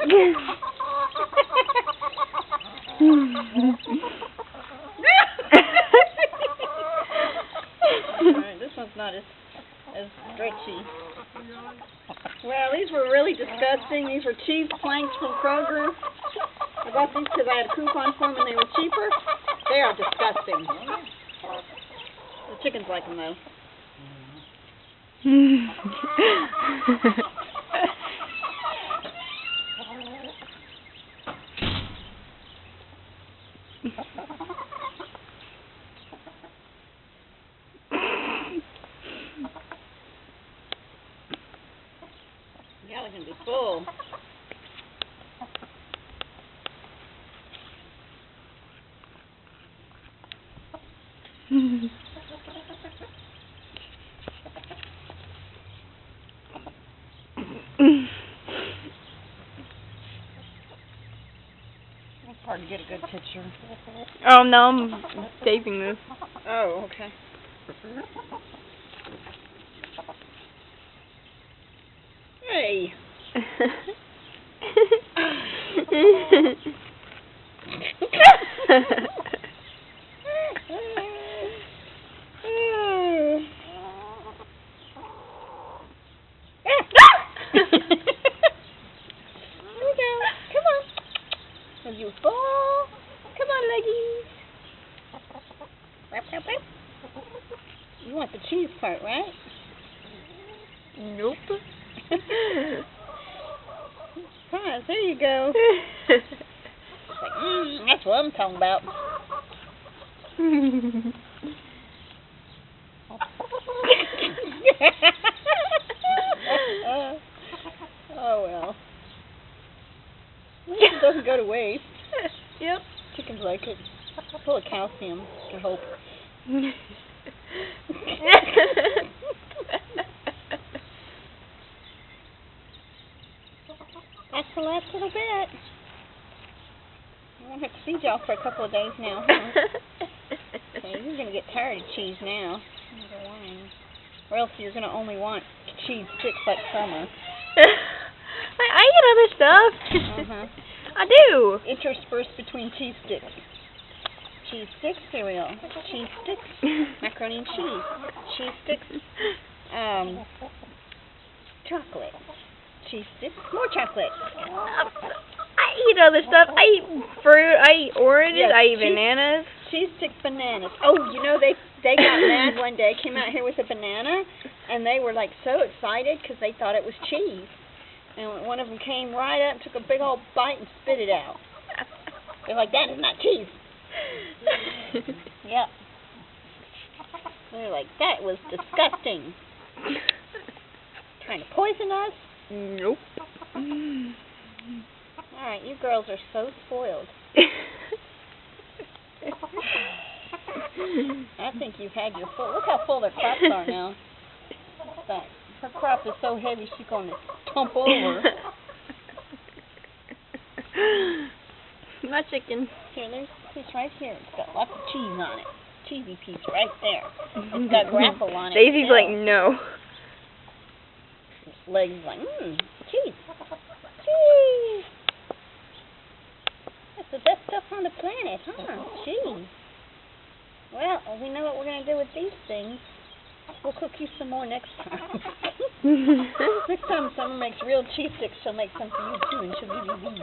Alright, this one's not as stretchy. Well, these were really disgusting. These were cheese planks from Kroger. I bought these because I had a coupon for them and they were cheaper. They are disgusting. The chickens like them though. Yeah, they're going to be full. It's hard to get a good picture. Oh no, I'm saving this. Oh, okay. Hey. Are you full? Come on, leggies. Rap, rap, rap. You want the cheese part, right? Nope. Come on, there you go. Like, that's what I'm talking about. Oh well. At least it doesn't go to waste. Yep. Chickens like it. Full of calcium, I hope. That's the last little bit. I won't have to feed y'all for a couple of days now, huh? Okay, you're going to get tired of cheese now. Or else you're going to only want cheese sticks like Summer. I eat other stuff. I do. Interspersed between cheese sticks. Cheese sticks cereal. Cheese sticks macaroni and cheese. Cheese sticks chocolate. Cheese sticks more chocolate. I eat other stuff. I eat fruit. I eat oranges. Yes, I eat bananas. Cheese stick bananas. Oh, you know they got mad one day. Came out here with a banana, and they were like so excited because they thought it was cheese. And one of them came right up, took a big old bite, and spit it out. They're like, that is not cheese. Yep. They're like, that was disgusting. Trying to poison us? Nope. Alright, you girls are so spoiled. I think you've had your full. Look how full their crops are now. But her crop is so heavy she's going to tump over. My chicken. Here, there's a piece right here. It's got lots of cheese on it. Cheesy piece right there. It's got grapple on it. Daisy's like, no. Legs like, cheese. Cheese. That's the best stuff on the planet, huh? Cheese. Well, we know what we're going to do with these things. We'll cook you some more next time. Next time Summer makes real cheese sticks, she'll make some for you too, and she'll give you these.